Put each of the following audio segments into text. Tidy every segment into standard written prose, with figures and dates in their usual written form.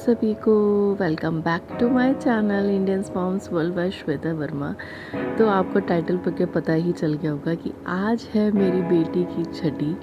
सभी को welcome back to my channel Indian moms world by Shweta Verma. तो आपको टाइटल पढ़ के पता ही चल गया होगा कि आज है मेरी बेटी की छठी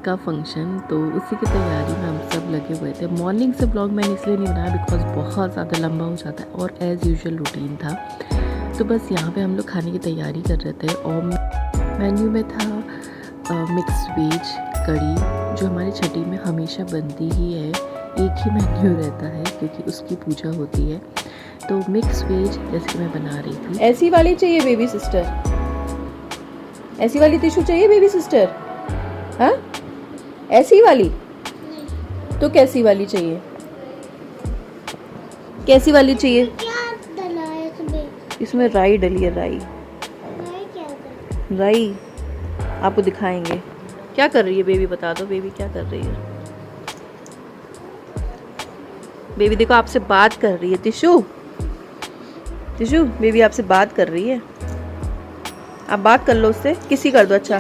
का फंक्शन। तो उसी की तैयारी में हम सब लगे हुए थे। मॉर्निंग से ब्लॉग मैंने इसलिए नहीं बनाया बिकॉज बहुत ज़्यादा लंबा हो जाता है और एज़ यूजुअल रूटीन था। तो बस यहाँ पे हम लोग खाने की तैयारी कर रहे थे और मेन्यू में था मिक्स वेज कढ़ी, जो हमारी छठी में हमेशा बनती ही है। एक ही मेन्यू रहता है क्योंकि उसकी पूजा होती है। तो मिक्स वेज जैसे कि मैं बना रही थी। ऐसी वाली चाहिए बेबी सिस्टर, ऐसी वाली टिश्यू चाहिए बेबी सिस्टर? हाँ, ऐसी वाली? तो कैसी वाली चाहिए? कैसी वाली चाहिए? क्या डला है इसमें राई डली है। राई राई आपको दिखाएंगे। क्या कर रही है बेबी, बता दो बेबी क्या कर रही है। बेबी देखो आपसे बात कर रही है। टिशू टिशू बेबी आपसे बात कर रही है। आप बात कर लो उससे, किसी कर दो। अच्छा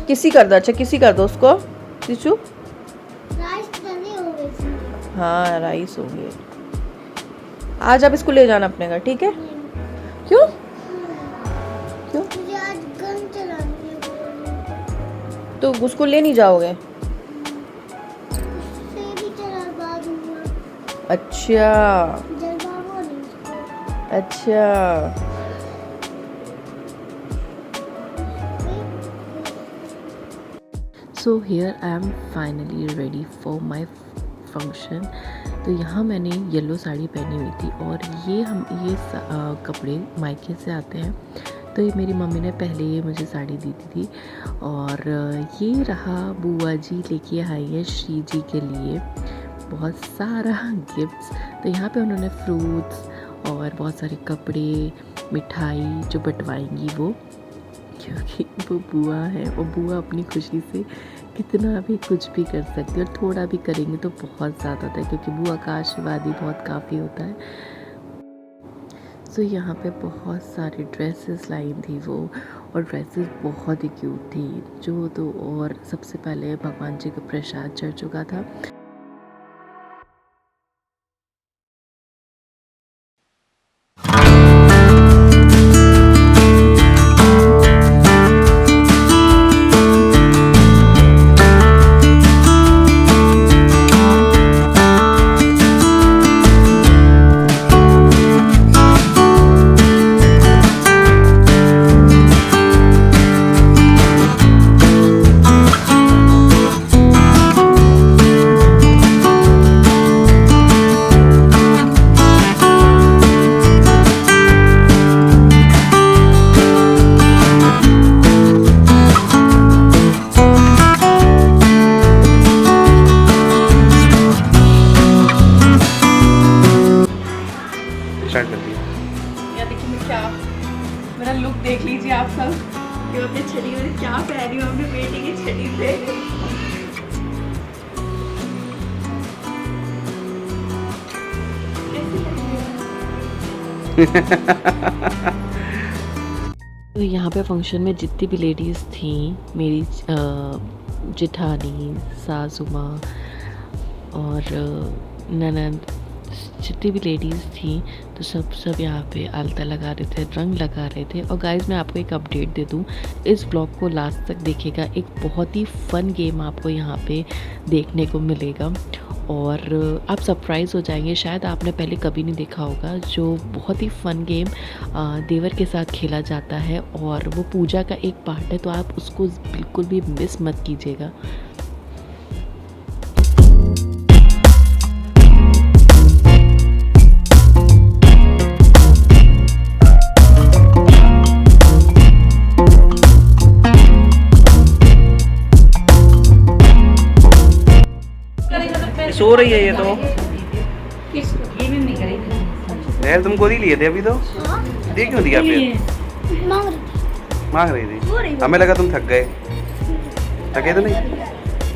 किसी कर दो, अच्छा किसी कर दो उसको। टिशू हाँ राइस होंगे। आज आप इसको ले जाना अपने घर, ठीक है? क्यों क्यों? मुझे आज गन चलानी है। तो उसको ले नहीं जाओगे? उससे भी चला दूंगा। अच्छा जलवा नहीं उसको। अच्छा। So here I am finally ready for my function. तो यहाँ मैंने येलो साड़ी पहनी हुई थी और ये कपड़े मायके से आते हैं। तो ये मेरी मम्मी ने पहले ये मुझे साड़ी दी थी और ये रहा बुआ जी लेके आई है श्री जी के लिए बहुत सारा गिफ्ट्स। तो यहाँ पे उन्होंने फ्रूट्स और बहुत सारे कपड़े, मिठाई जो बंटवाएंगी वो, क्योंकि वो बुआ है और बुआ अपनी खुशी से कितना भी कुछ भी कर सकती है और थोड़ा भी करेंगे तो बहुत ज़्यादा होता है, क्योंकि बुआ का आशीर्वाद ही बहुत काफ़ी होता है। सो यहाँ पे बहुत सारी ड्रेसेस लाई थी वो, और ड्रेसेस बहुत ही क्यूट थी। जो तो और सबसे पहले भगवान जी का प्रसाद चढ़ चुका था। स्टार्ट कर दिया। या देखिए मैं क्या, मेरा लुक देख लीजिए आप सब कि मैं अपनी छठी में क्या पहन रही हूँ अपनी बेटी की छठी पे। तो यहाँ पे फंक्शन में जितनी भी लेडीज़ थी, मेरी जेठानी, सासू माँ और ननद, जितनी भी लेडीज़ थी तो सब यहाँ पे आलता लगा रहे थे, रंग लगा रहे थे। और गाइस मैं आपको एक अपडेट दे दूँ, इस ब्लॉग को लास्ट तक देखिएगा। एक बहुत ही फ़न गेम आपको यहाँ पे देखने को मिलेगा और आप सरप्राइज़ हो जाएंगे। शायद आपने पहले कभी नहीं देखा होगा। जो बहुत ही फ़न गेम देवर के साथ खेला जाता है और वो पूजा का एक पार्ट है, तो आप उसको बिल्कुल भी मिस मत कीजिएगा। सो रही है ये तो। यार तुम गोदी लिए थे अभी तो, दे क्यों दिया फिर? मांग रही थी। हमें लगा तुम थक गए। थके तो नहीं?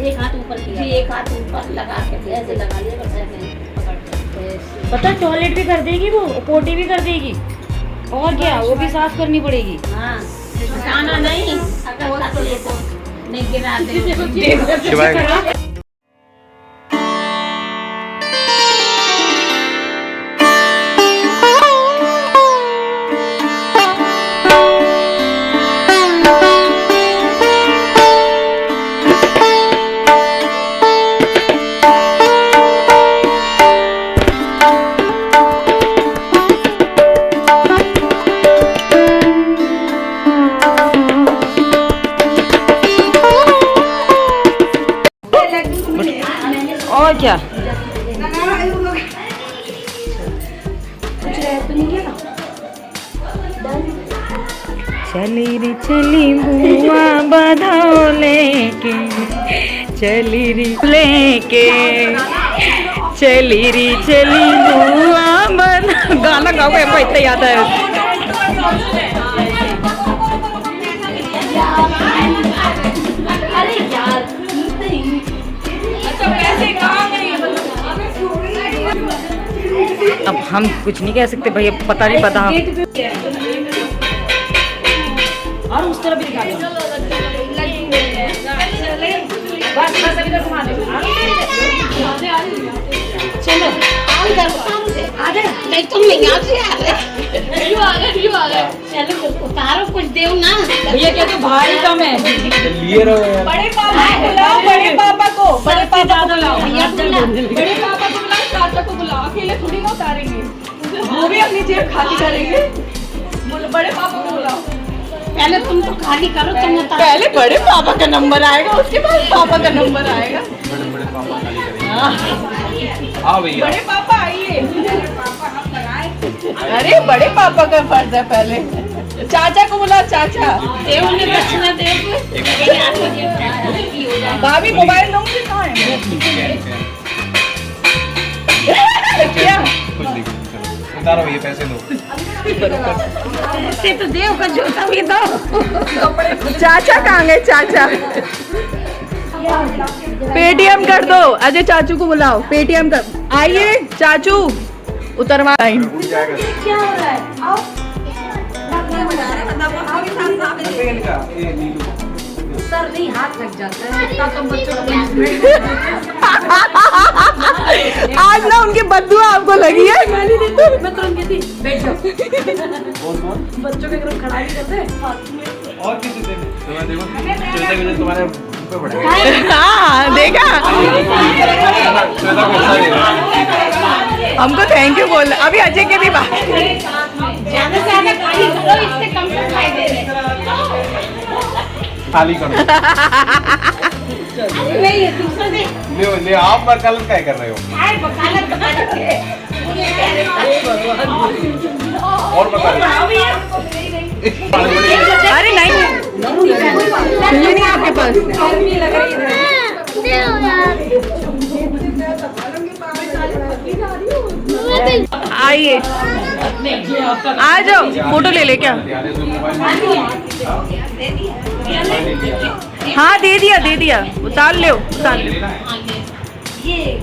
एक हाथ ऊपर कीजिए, एक हाथ ऊपर लगा के ऐसे लगा लिया, बस ऐसे। पता टॉयलेट भी कर देगी वो, पोटी भी कर देगी, और क्या वो भी साफ करनी पड़ेगी। हाँ खाना नहीं, नहीं गिरा दे। क्या? चली रे चली बुआ बधाओ लेके, चली री लेके, चली री चली बुआ बधा। गाना गाओ, हमको इतना याद है। अब हम कुछ नहीं कह सकते भैया, पता नहीं पता। और उस तरफ भी दिखा दो। बस अभी तक घुमा दो। चलो नहीं तुम यहाँ से आ गए। चलो उतारो कुछ दो ना। भैया क्या तो भाई कम है। लिए रहो यार। बड़े पापा को बुलाओ, बड़े पापा को, बड़े पापा को बुलाओ, बड़े पापा को बुलाओ, चाचा को बुलाओ। अकेले थोड़ी ना उतारेंगे, वो भी अपनी जेब खाली करेंगे। बड़े पापा को बुलाओ। पहले तुम तो खाली करो, तुम उतारो। पहले बड़े पापा का नंबर आएगा, उसके बाद पापा का नंबर आएगा। बड़े पापा खाली करेंगे। हाँ भैया। बड़े पापा आइए। अरे बड़े पापा का फर्ज है पहले। चाचा को बुलाओ, चाचा। भाभी मोबाइल दूंगी कहाँ है? क्या? कुछ नहीं, चलो उतारो ये पैसे दो। से तो देव का जूता भी दो। चाचा कहाँ गए? चाचा पेटीएम कर दो। अजय चाचू को बुलाओ, पेटीएम कर। आइए चाचू, उतरवा टाइम। उठ जाएगा। क्या हो रहा है? आओ। ये नीलू। सर नहीं, हाथ लग जाता है। इतना तो बच्चों को आज ना उनकी बद्दुआ आपको लगी है। मैं तुरंत कहती बैठ जाओ। कौन? बच्चों के ग्रुप खड़ा नहीं करते। और किसी से तुम्हारे देखो, श्वेता भी तुम्हारे मुंह पे पड़े। हाँ देखा, श्वेता को अच्छा दे रहा है। हमको थैंक यू बोल। अभी अजय के भी बात। ज्यादा से ज्यादा खाली करो, इससे कम से खाई दे रहे। खाली करो। नहीं है दूसरा दे। ले आप वकालत क्या कर रहे हो? हाय वकालत बता दे। और बता दो। अरे नहीं, ये नहीं आपके पास। आइए, आ जाओ, फोटो ले ले क्या? हाँ दे दिया, दे दिया। उतार ले, उतार ले।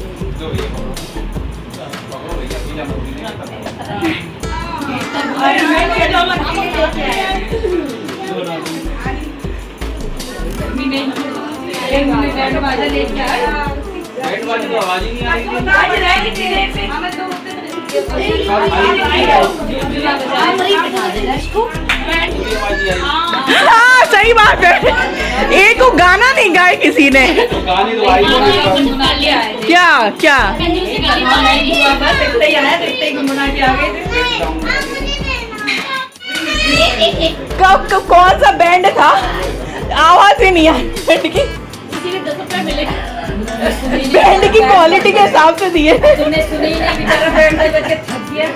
आवाज ही नहीं आ हाँ सही बात है, एक को गाना नहीं गाए किसी ने। गानी तो आई क्या क्या कब कौन सा बैंड था? आवाज ही नहीं आई। बैंड की क्वालिटी के हिसाब से दिए। तुमने सुनी ही नहीं, बेचारा बैंड बज के थक गया।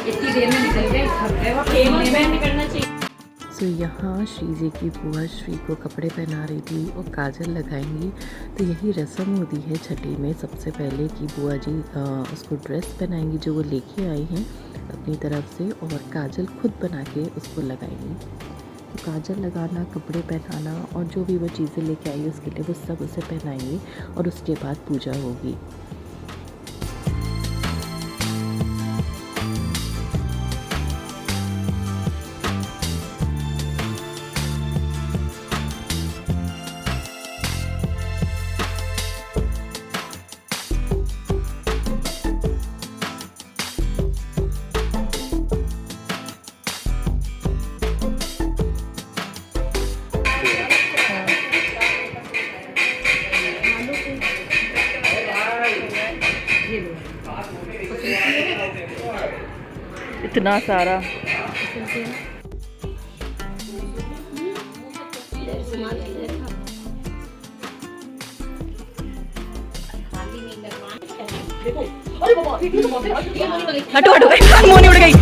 इतनी देर में निकल गए, थक गए। वो खेलने में निकलना चाहिए। सो यहाँ श्रीजी की बुआ श्री को कपड़े पहना रही थी और काजल लगाएंगी। तो यही रस्म होती है छठी में, सबसे पहले कि बुआ जी उसको ड्रेस पहनाएंगी जो वो लेके आई हैं अपनी तरफ से, और काजल खुद बना के उसको लगाएंगी। तो काजल लगाना, कपड़े पहनाना और जो भी वो चीज़ें लेके आई उसके लिए वो सब उसे पहनाएंगे और उसके बाद पूजा होगी। इतना सारा हटो हटो, मोनी उड़ गई।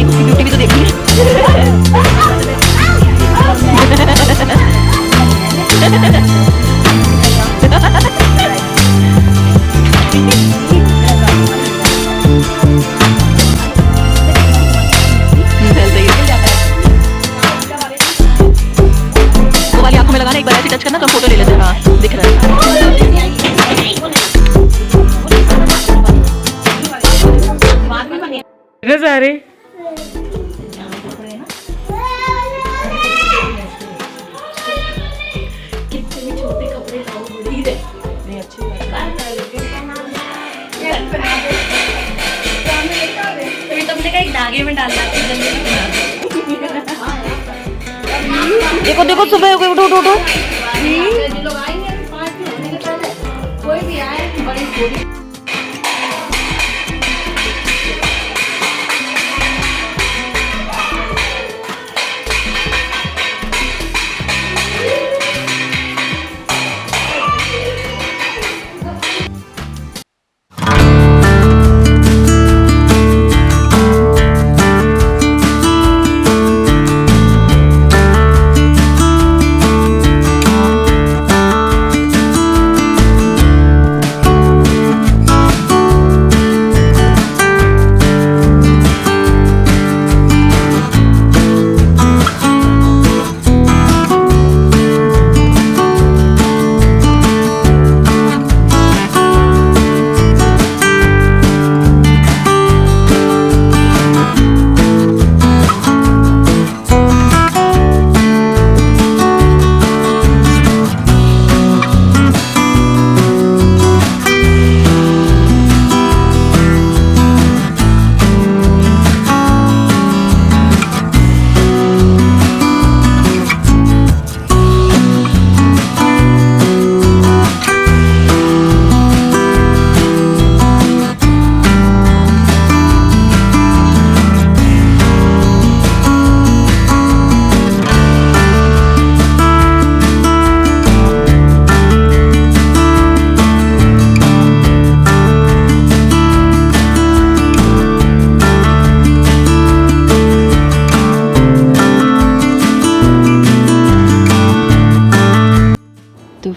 ब्यूटी भी तो देखी। वो वाली आंखों में लगाना, एक बार ऐसे टच करना तो फोटो ले लेते हैं। हाँ दिख रहा है सारे धागे में डालना देखो देखो, सुबह हो गई, उठो उठो उठो। लोग आएंगे 5 होने के पहले, कोई भी आए बड़ी छोटी।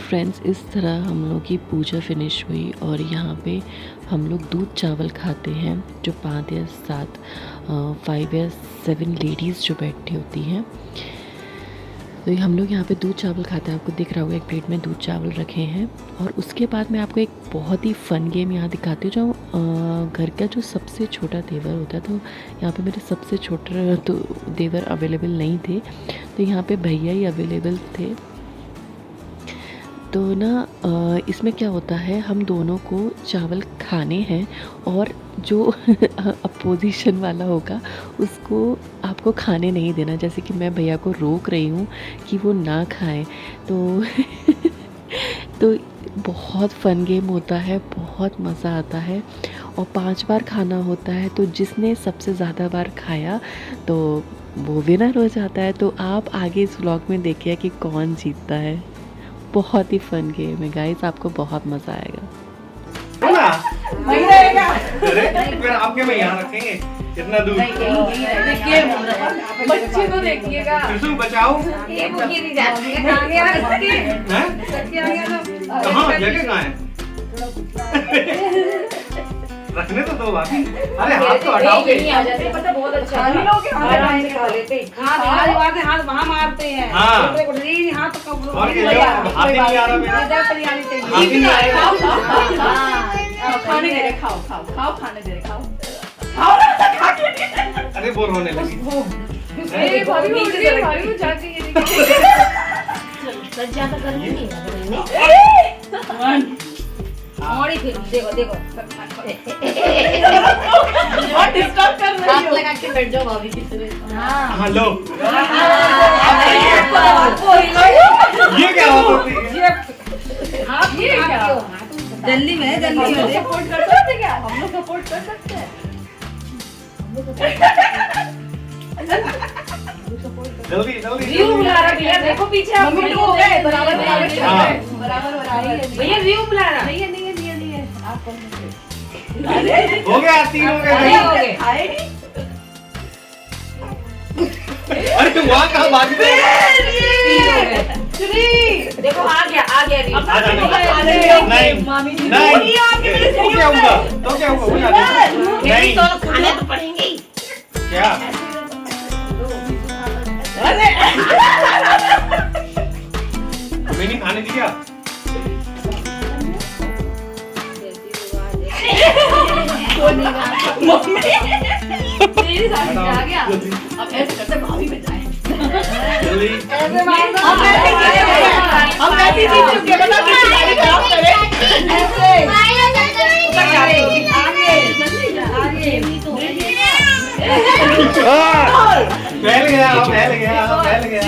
फ्रेंड्स, इस तरह हम लोग की पूजा फिनिश हुई और यहाँ पे हम लोग दूध चावल खाते हैं जो 5 या 7 लेडीज़ जो बैठी होती हैं। तो हम लोग यहाँ पे दूध चावल खाते हैं। आपको दिख रहा होगा एक प्लेट में दूध चावल रखे हैं। और उसके बाद मैं आपको एक बहुत ही फ़न गेम यहाँ दिखाती हूँ। जो घर का जो सबसे छोटा देवर होता है, तो यहाँ पे मेरे सबसे छोटे तो देवर अवेलेबल नहीं थे, तो यहाँ पे भैया ही अवेलेबल थे। तो ना इसमें क्या होता है, हम दोनों को चावल खाने हैं और जो अपोजिशन वाला होगा उसको आपको खाने नहीं देना। जैसे कि मैं भैया को रोक रही हूँ कि वो ना खाएं। तो बहुत फ़न गेम होता है, बहुत मज़ा आता है और 5 बार खाना होता है। तो जिसने सबसे ज़्यादा बार खाया तो वो विनर हो जाता है। तो आप आगे इस व्लॉग में देखिए कि कौन जीतता है। बहुत ही फन गेम है गाइस, आपको बहुत मजा आएगा। फिर आपके में यहाँ रखेंगे कितना दूर बच्चे को देखिएगा, बचाओ कहाँ जगह कहाँ है रखने तो दो बाकी। अरे हाथ तो हटाओ, आ जाते पता बहुत अच्छा है। लोग आराम से खा लेते, हाथ वहाँ मारते हैं। हाँ। हाथ और ये हाथ ही नहीं आ रहा मेरा, हाथ ही नहीं आएगा। खाने दे रहे, खाओ खाओ खाओ, खाने दे रहे, खाओ। अरे बोर होने लगी। ज्यादा गर्मी नहीं और फिर देखो देखो और डिस्टर्ब कर रही हो। हाथ लगा के बैठ जाओ भाभी की तरह। हाँ लो, ये क्या बात होती है? आप ये क्या जल्दी में सपोर्ट कर सकते क्या? हम लोग सपोर्ट कर सकते हैं। जल्दी जल्दी व्यू बुला रहा भैया, देखो पीछे आप मम्मी हो गए बराबर बराबर चल हाँ। रहे हैं। बराबर बराबर भैया व्यू बुला रहा। नहीं है नहीं है नहीं है नहीं है आप कौन से हो गया 3 हो गए अरे हो गए। आए नहीं अरे तुम वहाँ कहाँ भाग रहे हो? देखो आ गया व्यू। आ जाने दो। नहीं मामी जी नहीं तो क्या होगा तो क्या होगा बुला दो। नहीं तो खाने तो पड़ेंगे ही। क्या मैंने खाने दिया मेरे साथ आ गया। अब ऐसे करते भाभी में जाए। जल्दी हम ऐसे जीत चुके हैं बता किसी गाड़ी खराब करे ऐसे फैल गया फैल गया फैल गया